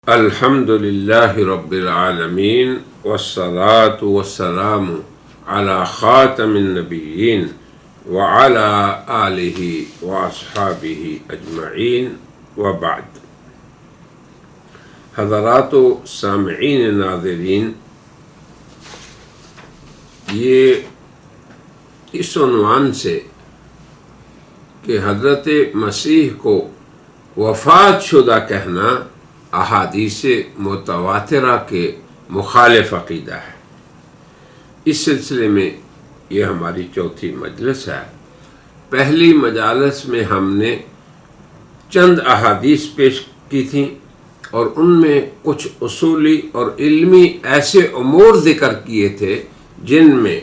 الحمد للہ رب العالمین والصلاة والسلام علی خاتم النبیین وعلی آلہ واصحابہ اجمعین وبعد۔ حضرات و سامعین ناظرین، یہ اس عنوان سے کہ حضرت مسیح کو وفات شدہ کہنا احادیث متواترہ کے مخالف عقیدہ ہے، اس سلسلے میں یہ ہماری چوتھی مجلس ہے۔ پہلی مجالس میں ہم نے چند احادیث پیش کی تھیں اور ان میں کچھ اصولی اور علمی ایسے امور ذکر کیے تھے جن میں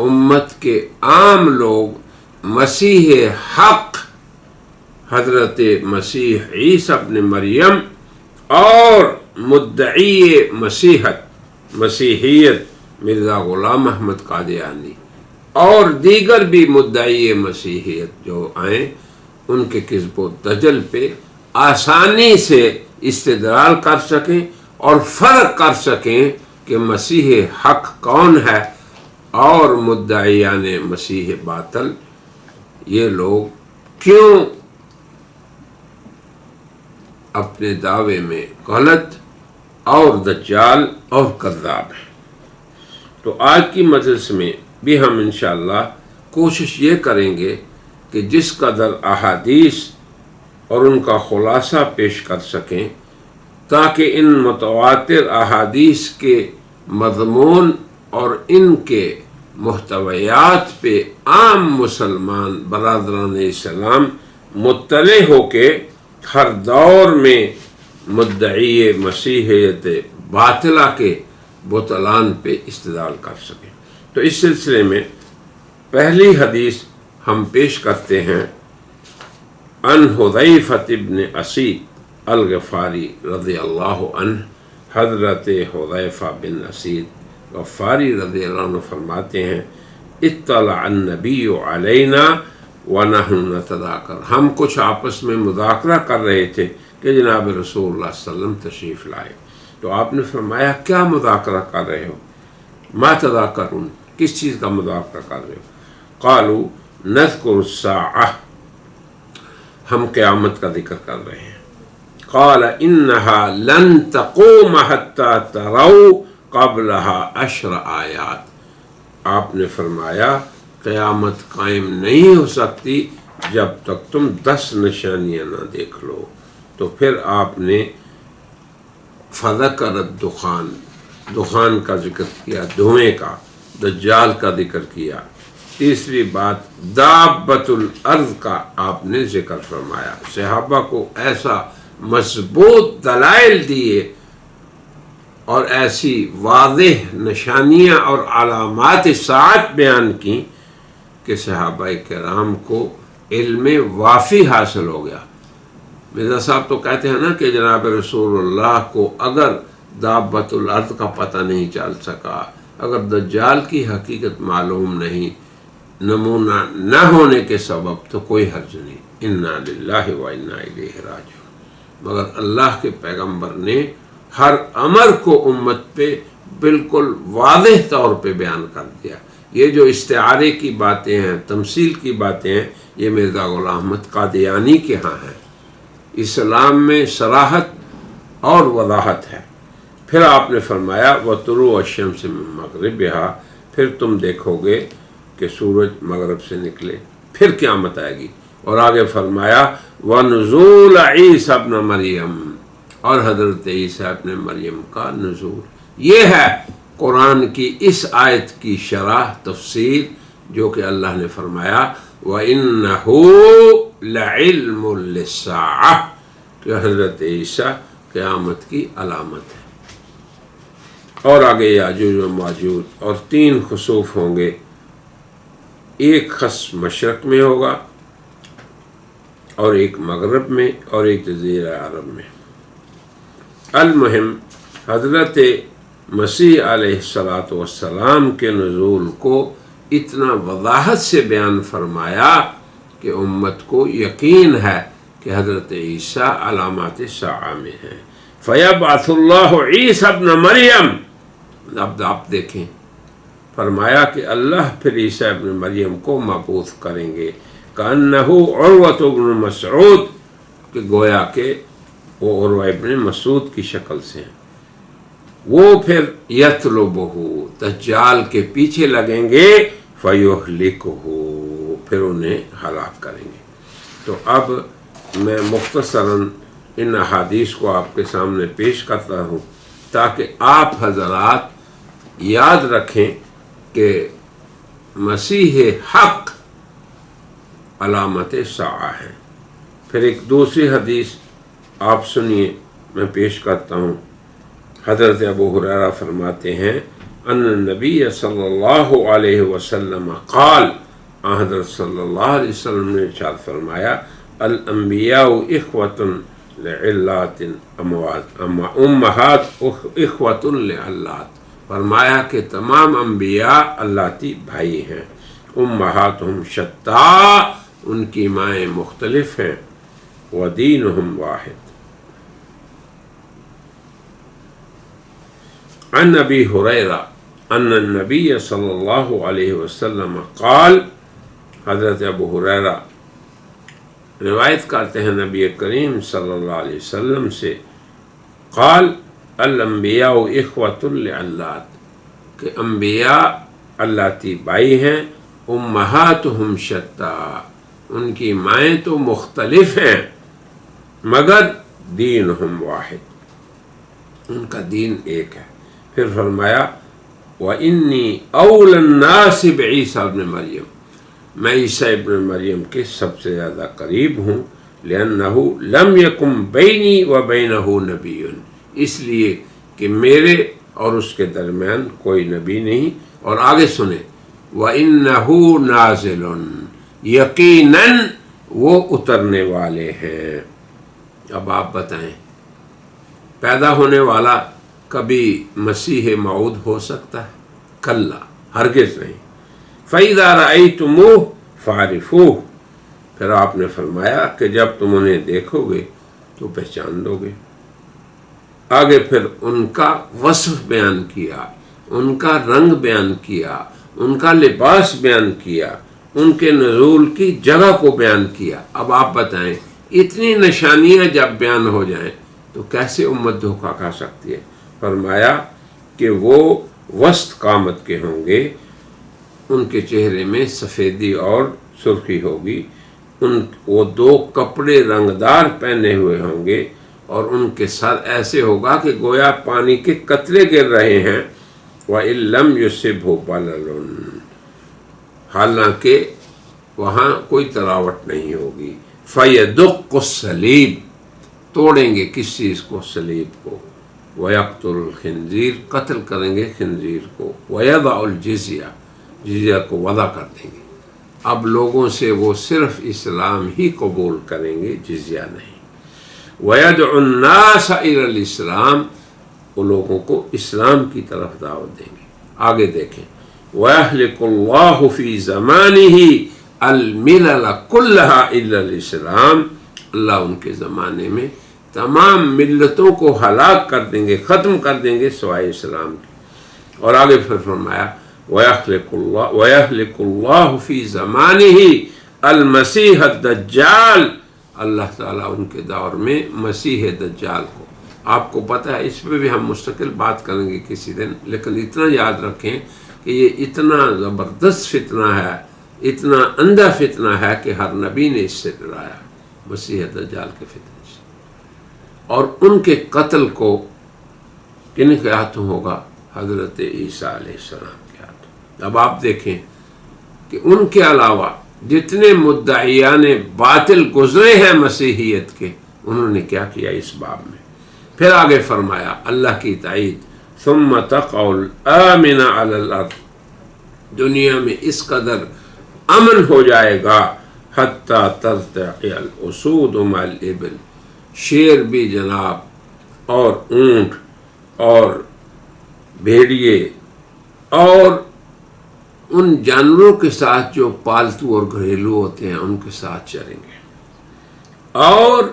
امت کے عام لوگ مسیح حق حضرت مسیح عیسی ابن مریم اور مدعی مسیحیت مرزا غلام احمد قادیانی اور دیگر بھی مدعی مسیحیت جو آئیں ان کے کذب و دجل پہ آسانی سے استدلال کر سکیں اور فرق کر سکیں کہ مسیح حق کون ہے اور مدعیان مسیح باطل یہ لوگ کیوں اپنے دعوے میں غلط اور دجال اور کذاب ہیں۔ تو آج کی مجلس میں بھی ہم انشاءاللہ کوشش یہ کریں گے کہ جس قدر احادیث اور ان کا خلاصہ پیش کر سکیں تاکہ ان متواتر احادیث کے مضمون اور ان کے محتویات پہ عام مسلمان برادران اسلام مطلع ہو کے ہر دور میں مدعی مسیحیت باطلہ کے بطلان پہ استدلال کر سکیں۔ تو اس سلسلے میں پہلی حدیث ہم پیش کرتے ہیں عن حذیفہ بن اسید الغفاری رضی اللہ عنہ۔ حضرت حذیفہ بن اسید غفاری رضی اللہ عنہ فرماتے ہیں اطلع النبی علینا وَنَحْنُ نَتَذَاكَرُ، ہم کچھ آپس میں مذاکرہ کر رہے تھے کہ جناب رسول اللہ صلی اللہ علیہ وسلم تشریف لائے، تو آپ نے فرمایا کیا مذاکرہ کر رہے ہو؟ ما تذاکرون، کس چیز کا مذاکرہ کر رہے ہو؟ قالوا نذکر الساعہ، ہم قیامت کا ذکر کر رہے ہیں۔ قال انها لن تقوم حتى تروا قبلها 10 آیات، آپ نے فرمایا قیامت قائم نہیں ہو سکتی جب تک تم 10 نشانیاں نہ دیکھ لو۔ تو پھر آپ نے فذکر الدخان، دخان کا ذکر کیا، دھوئیں کا، دجال کا ذکر کیا۔ تیسری بات دابۃ الارض کا آپ نے ذکر فرمایا، صحابہ کو ایسا مضبوط دلائل دیے اور ایسی واضح نشانیاں اور علامات ساعت بیان کی کہ صحابہ کرام کو علم وافی حاصل ہو گیا۔ مرزا صاحب تو کہتے ہیں نا کہ جناب رسول اللہ کو اگر دابۃ الارض کا پتہ نہیں چل سکا، اگر دجال کی حقیقت معلوم نہیں، نمونہ نہ ہونے کے سبب تو کوئی حرج نہیں، انا للہ و انا الیہ راجعون، مگر اللہ کے پیغمبر نے ہر امر کو امت پہ بالکل واضح طور پہ بیان کر دیا۔ یہ جو استعارے کی باتیں ہیں، تمثیل کی باتیں ہیں، یہ مرزا غلام احمد قادیانی کے ہاں ہیں۔ اسلام میں صراحت اور وضاحت ہے۔ پھر آپ نے فرمایا وطلوع الشمس من مغربها، پھر تم دیکھو گے کہ سورج مغرب سے نکلے، پھر قیامت آئے گی۔ اور آگے فرمایا ونزول عیسی ابن مریم، اور حضرت عیسی ابن مریم کا نزول۔ یہ ہے قرآن کی اس آیت کی شرح تفسیر جو کہ اللہ نے فرمایا وَإِنَّهُ لَعِلْمٌ لِلسَّاعَةِ، کہ حضرت عیسیٰ قیامت کی علامت ہے۔ اور آگے یاجوج و ماجوج اور 3 خسوف ہوں گے، ایک خسف مشرق میں ہوگا اور ایک مغرب میں اور ایک جزیرہ عرب میں۔ المہم حضرت مسیح علیہ السلام کے نزول کو اتنا وضاحت سے بیان فرمایا کہ امت کو یقین ہے کہ حضرت عیسیٰ علامات ساعہ میں ہیں۔ فَيَبْعَثُ اللَّهُ عِيسَى ابْنَ اب آپ دیکھیں، فرمایا کہ اللہ پھر عیسیٰ ابن مریم کو مبعوث کریں گے، کأنہ عروۃ بن مسعود، کہ گویا کہ وہ عروہ ابن مسعود کی شکل سے ہیں۔ وہ پھر یطلبہ، دجال کے پیچھے لگیں گے، فیہلکہ، پھر انہیں ہلاک کریں گے۔ تو اب میں مختصراً ان احادیث کو آپ کے سامنے پیش کرتا ہوں تاکہ آپ حضرات یاد رکھیں کہ مسیح حق علامت ساعہ ہے۔ پھر ایک دوسری حدیث آپ سنیے، میں پیش کرتا ہوں۔ حضرت ابو ہریرہ فرماتے ہیں ان النبی صلی اللہ علیہ وسلم قال، حضرت صلی اللہ علیہ وسلم نے ارشاد فرمایا، الانبیاء اخوۃ لعلات امہات اخوۃ لعلات، فرمایا کہ تمام انبیاء علاتی بھائی ہیں، امہاتہم شتیٰ، ان کی مائیں مختلف ہیں، ودینہم واحد۔ عن ابی ہریرہ ان النبی صلی اللہ علیہ وسلم قال، حضرت ابو ہریرہ روایت کرتے ہیں نبی کریم صلی اللہ علیہ وسلم سے، قال الانبیاء اخوۃ لعلات، کہ انبیاء علاتی بھائی ہیں، امہاتہم شتیٰ، ان کی مائیں تو مختلف ہیں، مگر دینہم واحد، ان کا دین ایک ہے۔ پھر فرمایا وَإِنِّي أَوْلَى النَّاسِ بِعِيسَى ابن مریم، میں عیسیٰ ابن مریم کے سب سے زیادہ قریب ہوں، لِأَنَّهُ لَمْ يَكُنْ بَيْنِي وَبَيْنَهُ نَبِيٌّ، اس لیے کہ میرے اور اس کے درمیان کوئی نبی نہیں۔ اور آگے سنیں، وَإِنَّهُ نَازِلٌ، یقیناً وہ اترنے والے ہیں۔ اب آپ بتائیں، پیدا ہونے والا کبھی مسیح موعود ہو سکتا ہے؟ کلا، ہرگز نہیں۔ فَإِذَا رَأَيْتُمُوهُ فَاعْرِفُوهُ، پھر آپ نے فرمایا کہ جب تم انہیں دیکھو گے تو پہچان لو گے۔ آگے پھر ان کا وصف بیان کیا، ان کا رنگ بیان کیا، ان کا لباس بیان کیا، ان کے نزول کی جگہ کو بیان کیا۔ اب آپ بتائیں، اتنی نشانیاں جب بیان ہو جائیں تو کیسے امت دھوکہ کھا سکتی ہے؟ فرمایا کہ وہ وسط قامت کے ہوں گے، ان کے چہرے میں سفیدی اور سرخی ہوگی، وہ دو کپڑے رنگدار پہنے ہوئے ہوں گے، اور ان کے سر ایسے ہوگا کہ گویا پانی کے قطرے گر رہے ہیں۔ وَإِن لَّمْ يُصِبْهُ بَلَلٌ، حالانکہ وہاں کوئی تراوٹ نہیں ہوگی۔ فَيَدُقُّ الصَّلِيبَ، توڑیں گے کس چیز کو؟ صلیب کو۔ وَيَقْتُلُ الْخِنزِيرَ، قتل کریں گے خنزیر کو۔ وَيَضَعُ الْجِزْيَةَ، جزیہ کو وضع کر دیں گے۔ اب لوگوں سے وہ صرف اسلام ہی قبول کریں گے، جزیہ نہیں۔ وَيَدْعُ النَّاسَ إِلَى الْإِسْلَامِ، وہ لوگوں کو اسلام کی طرف دعوت دیں گے۔ آگے دیکھیں، وَيَهْلِكُ اللَّهُ فِي زَمَانِهِ الْمِلَلَ كُلَّهَا إِلَّا الْإِسْلَامِ، اللہ ان کے زمانے میں تمام ملتوں کو ہلاک کر دیں گے، ختم کر دیں گے سوائے اسلام کی۔ اور آگے پھر فرمایا وَيَهْلِكُ اللَّهُ فِي زَمَانِهِ الْمَسِيحَ الدَّجَّالِ، اللہ تعالیٰ ان کے دور میں مسیح دجال کو، آپ کو پتہ ہے اس پہ بھی ہم مستقل بات کریں گے کسی دن، لیکن اتنا یاد رکھیں کہ یہ اتنا زبردست فتنہ ہے، اتنا اندھا فتنہ ہے کہ ہر نبی نے اس سے ڈرایا، مسیح دجال کے فتنے سے۔ اور ان کے قتل کو کن کے ہاتھوں ہوگا؟ حضرت عیسیٰ علیہ السلام کے ہاتھوں۔ اب آپ دیکھیں کہ ان کے علاوہ جتنے مدعیان باطل گزرے ہیں مسیحیت کے، انہوں نے کیا کیا اس باب میں۔ پھر آگے فرمایا اللہ کی تائید، ثم تقع الآمن علی الارض، دنیا میں اس قدر امن ہو جائے گا، حتی ترتعی الاسود مع الابل، شیر بھی جناب، اور اونٹ اور بھیڑیے اور ان جانوروں کے ساتھ جو پالتو اور گھریلو ہوتے ہیں ان کے ساتھ چریں گے، اور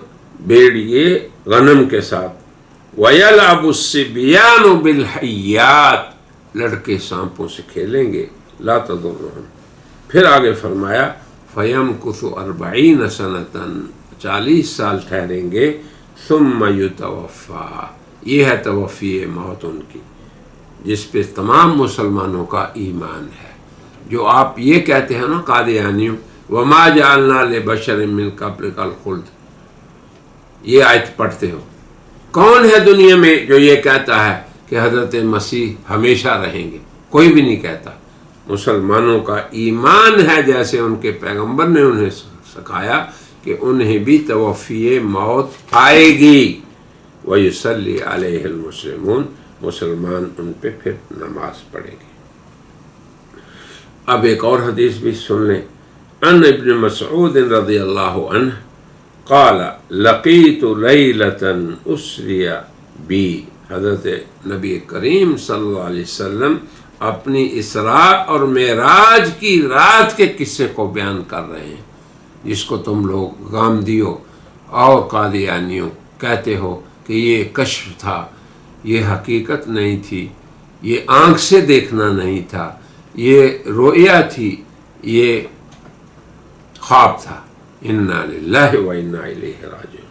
بھیڑیے غنم کے ساتھ، وَيَلْعَبُ الصِّبْيَانُ بِالْحَيَّاتِ، لڑکے سانپوں سے کھیلیں گے، لا تضرهم۔ پھر آگے فرمایا فَيَمْكُثُ 40 سَنَةً، 40 سال ٹھہریں گے، ثُمَّ يُتَوَفَّى، یہ ہے توفی موت ان کی، جس پہ تمام مسلمانوں کا ایمان ہے۔ جو آپ یہ کہتے ہیں نا قادیانیوں، وَمَا جَعَلْنَا لِبَشَرٍ مِّن قَبْلِكَ الْخُلْدَ، یہ آیت پڑھتے ہو، کون ہے دنیا میں جو یہ کہتا ہے کہ حضرت مسیح ہمیشہ رہیں گے؟ کوئی بھی نہیں کہتا۔ مسلمانوں کا ایمان ہے، جیسے ان کے پیغمبر نے انہیں سکھایا کہ انہیں بھی توفی موت آئے گی، وَيُصَلِّي عَلَيْهِ الْمُسْلِمُونَ، مسلمان ان پہ پھر نماز پڑھیں گے۔ اب ایک اور حدیث بھی سن لیں۔ ان ابن مسعود رضی اللہ عنہ قال لقیت لیلۃ اسری بی، حضرت نبی کریم صلی اللہ علیہ وسلم اپنی اسراء اور معراج کی رات کے قصے کو بیان کر رہے ہیں، جس کو تم لوگ غامدیوں اور قادیانیوں کہتے ہو کہ یہ کشف تھا، یہ حقیقت نہیں تھی، یہ آنکھ سے دیکھنا نہیں تھا، یہ رؤیا تھی، یہ خواب تھا۔ انا للہ و انا الیہ راجعون۔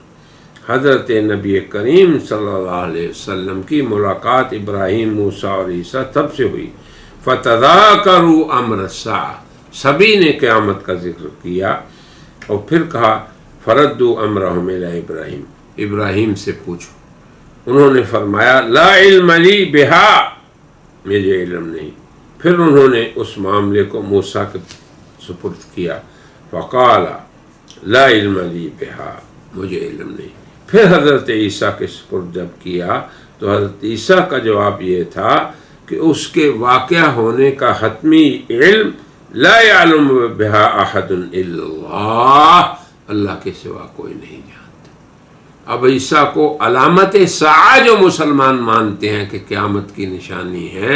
حضرت نبی کریم صلی اللہ علیہ وسلم کی ملاقات ابراہیم، موسیٰ اور عیسیٰ تب سے ہوئی۔ فتذاکروا امر الساعہ، سبھی نے قیامت کا ذکر کیا، اور پھر کہا فردوا امرہم الی ابراہیم، ابراہیم سے پوچھو۔ انہوں نے فرمایا لا علم لی بہا، مجھے علم نہیں۔ پھر انہوں نے اس معاملے کو موسیٰ کے سپرد کیا، فقال لا علم لی بہا، مجھے علم نہیں۔ پھر حضرت عیسیٰ کے سپرد جب کیا تو حضرت عیسیٰ کا جواب یہ تھا کہ اس کے واقعہ ہونے کا حتمی علم لا يعلم بہا احد الا اللہ، اللہ کے سوا کوئی نہیں جانتا۔ اب عیسیٰ کو علامت ساعہ جو مسلمان مانتے ہیں کہ قیامت کی نشانی ہے،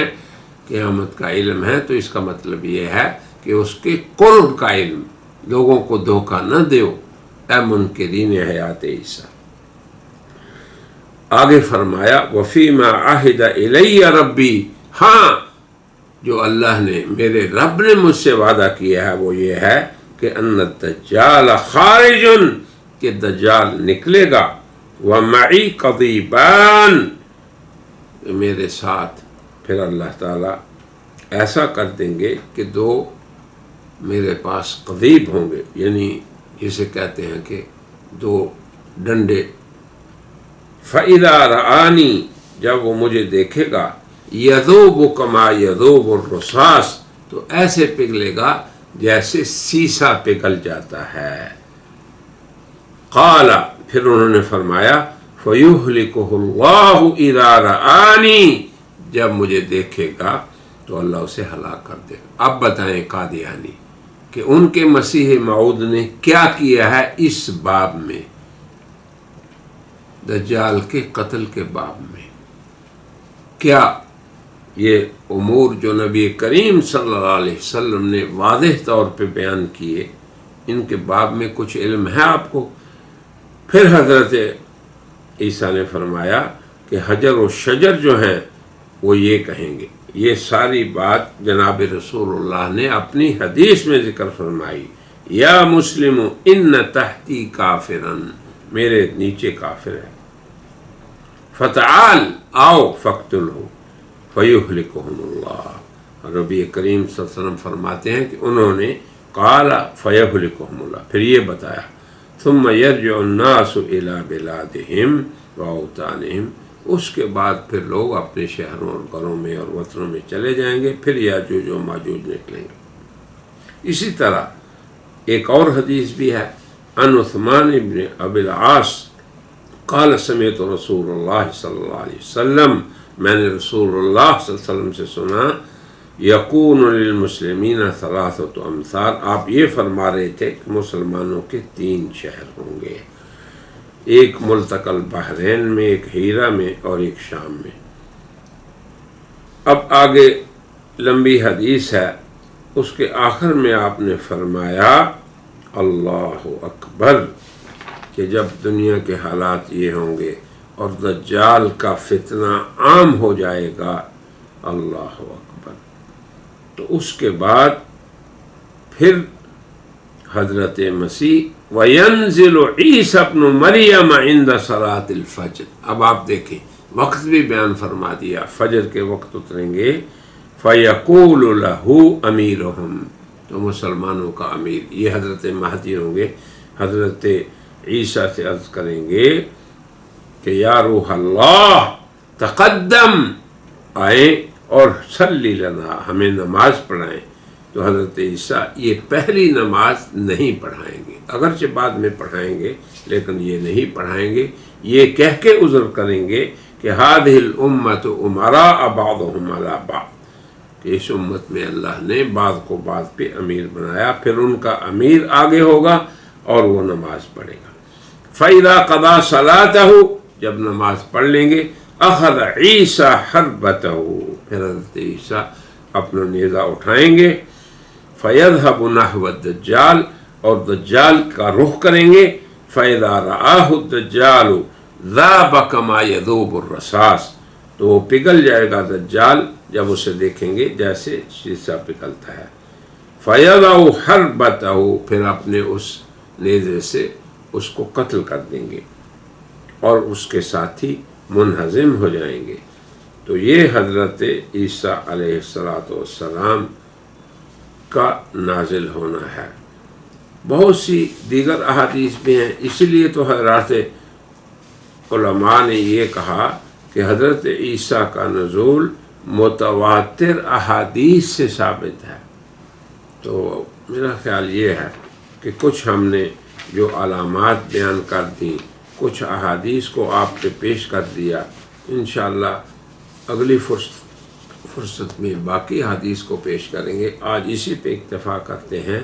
قیامت کا علم ہے، تو اس کا مطلب یہ ہے کہ اس کے قرب کا علم، لوگوں کو دھوکہ نہ دیو اے منکرین حیات عیسیٰ۔ آگے فرمایا وَفِيمَا عَهِدَ إِلَيَّ رَبِّي، ہاں جو اللہ نے، میرے رب نے مجھ سے وعدہ کیا ہے وہ یہ ہے کہ ان الدجال خارج، کہ دجال نکلے گا، وَمَعِي قَضِيبَانِ، میرے ساتھ پھر اللہ تعالیٰ ایسا کر دیں گے کہ دو میرے پاس قضیب ہوں گے، یعنی جسے کہتے ہیں کہ دو ڈنڈے۔ فَإِذَا رَآنِي، جب وہ مجھے دیکھے گا، يَذُوبُ كَمَا يَذُوبُ الرُّصَاص، تو ایسے پگھلے گا جیسے سیسا پگھل جاتا ہے۔ قال، پھر انہوں نے فرمایا فَيُهْلِكُهُ اللَّهُ إِذَا رَآنِي، جب مجھے دیکھے گا تو اللہ اسے ہلاک کر دے گا۔ اب بتائیں قادیانی کہ ان کے مسیح موعود نے کیا کیا ہے اس باب میں، دجال کے قتل کے باب میں؟ کیا یہ امور جو نبی کریم صلی اللہ علیہ وسلم نے واضح طور پہ بیان کیے، ان کے باب میں کچھ علم ہے آپ کو؟ پھر حضرت عیسیٰ نے فرمایا کہ حجر و شجر جو ہیں وہ یہ کہیں گے۔ یہ ساری بات جناب رسول اللہ نے اپنی حدیث میں ذکر فرمائی، یا مسلم ان تحتی کافرن، میرے نیچے کافر ہے، فتعال آؤ فقتلہ فیہلکہم اللہ۔ نبی کریم صلی اللہ علیہ وسلم فرماتے ہیں کہ انہوں نے قال فیہلکہم اللہ، پھر یہ بتایا ثم یرجع الناس الی بلادہم واوطانہم، اس کے بعد پھر لوگ اپنے شہروں اور گھروں میں اور وطنوں میں چلے جائیں گے، پھر یاجوج و ماجوج نکلیں گے۔ اسی طرح ایک اور حدیث بھی ہے، ان عثمان ابن ابی العاص قال سمعت رسول اللہ صلی اللہ علیہ وسلم، میں نے رسول اللہ صلی اللہ علیہ وسلم سے سنا، یکون للمسلمین ثلاثۃ امثال، آپ یہ فرما رہے تھے کہ مسلمانوں کے 3 شہر ہوں گے، ایک ملتقى البحرین میں، ایک ہیرا میں، اور ایک شام میں۔ اب آگے لمبی حدیث ہے، اس کے آخر میں آپ نے فرمایا اللہ اکبر، کہ جب دنیا کے حالات یہ ہوں گے اور دجال کا فتنہ عام ہو جائے گا. اللہ اکبر. تو اس کے بعد پھر حضرت مسیح وَيَنزِلُ عِيسَى ابْنُ مَرْيَمَ عِنْدَ صَلَاةِ الْفَجْرِ. اب آپ دیکھیں وقت بھی بیان فرما دیا، فجر کے وقت اتریں گے. فَيَقُولُ لَهُ أَمِيرُهُمْ، تو مسلمانوں کا امیر یہ حضرت مہدی ہوں گے. حضرت عیسیٰ سے عرض کریں گے کہ یا روح اللہ تقدم، آئیں اور صلی لنا، ہمیں نماز پڑھائیں. تو حضرت عیسیٰ یہ پہلی نماز نہیں پڑھائیں گے، اگرچہ بعد میں پڑھائیں گے لیکن یہ نہیں پڑھائیں گے. یہ کہہ کے عذر کریں گے کہ هذه الامة امراء بعضهم على بعض، کہ اس امت میں اللہ نے بعض کو بعض پہ امیر بنایا، پھر ان کا امیر آگے ہوگا اور وہ نماز پڑھے گا. فَإِذَا قَضَى صَلَاتَهُ، جب نماز پڑھ لیں گے، أَخَذَ عِيسَى حَرْبَتَهُ، پھر حضرت عیسیٰ اپنا نیزہ اٹھائیں گے. فَيَذْهَبُ نَحْوَ الدَّجَّالِ، اور دجال کا رخ کریں گے. فَإِذَا رَآهُ الدَّجَّالُ ذَابَ كَمَا يَذُوبُ الرَّصَاص، تو وہ پگھل جائے گا دجال جب اسے دیکھیں گے جیسے شیشہ پگھلتا ہے. فَيَضَعُ حَرْبَتَهُ، پھر اپنے اس نیزے سے اس کو قتل کر دیں گے اور اس کے ساتھی منہزم ہو جائیں گے. تو یہ حضرت عیسیٰ علیہ السلام کا نازل ہونا ہے. بہت سی دیگر احادیث بھی ہیں، اسی لیے تو حضرات علماء نے یہ کہا کہ حضرت عیسیٰ کا نزول متواتر احادیث سے ثابت ہے. تو میرا خیال یہ ہے کہ کچھ ہم نے جو علامات بیان کر دیں، کچھ احادیث کو آپ پہ پیش کر دیا. انشاءاللہ اگلی فرصت میں باقی حدیث کو پیش کریں گے. آج اسی پہ اکتفا کرتے ہیں.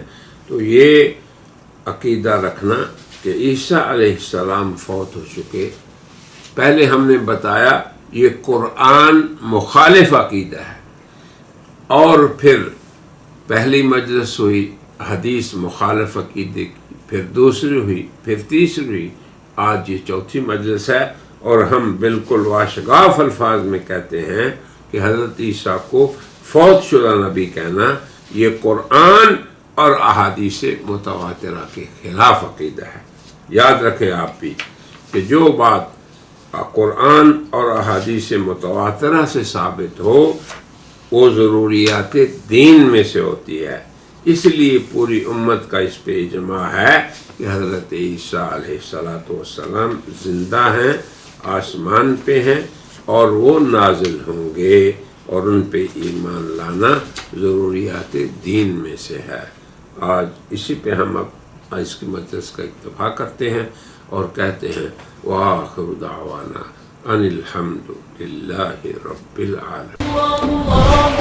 تو یہ عقیدہ رکھنا کہ عیسیٰ علیہ السلام فوت ہو چکے. پہلے ہم نے بتایا یہ قرآن مخالف عقیدہ ہے، اور پھر پہلی مجلس ہوئی حدیث مخالف عقیدے کی، پھر دوسری ہوئی، پھر تیسری ہوئی، آج یہ چوتھی مجلس ہے. اور ہم بالکل واشگاف الفاظ میں کہتے ہیں کہ حضرت عیسیٰ کو فوت شدہ نبی کہنا یہ قرآن اور احادیث متواترہ کے خلاف عقیدہ ہے. یاد رکھیں آپ بھی کہ جو بات قرآن اور احادیث متواترہ سے ثابت ہو وہ ضروریات دین میں سے ہوتی ہے. اس لیے پوری امت کا اس پہ اجماع ہے کہ حضرت عیسیٰ علیہ السلام زندہ ہیں، آسمان پہ ہیں، اور وہ نازل ہوں گے، اور ان پہ ایمان لانا ضروریات دین میں سے ہے. آج اسی پہ ہم اب اس کی مجلس کا اکتفا کرتے ہیں اور کہتے ہیں وآخر دعوانا ان الحمد للہ رب العالمین.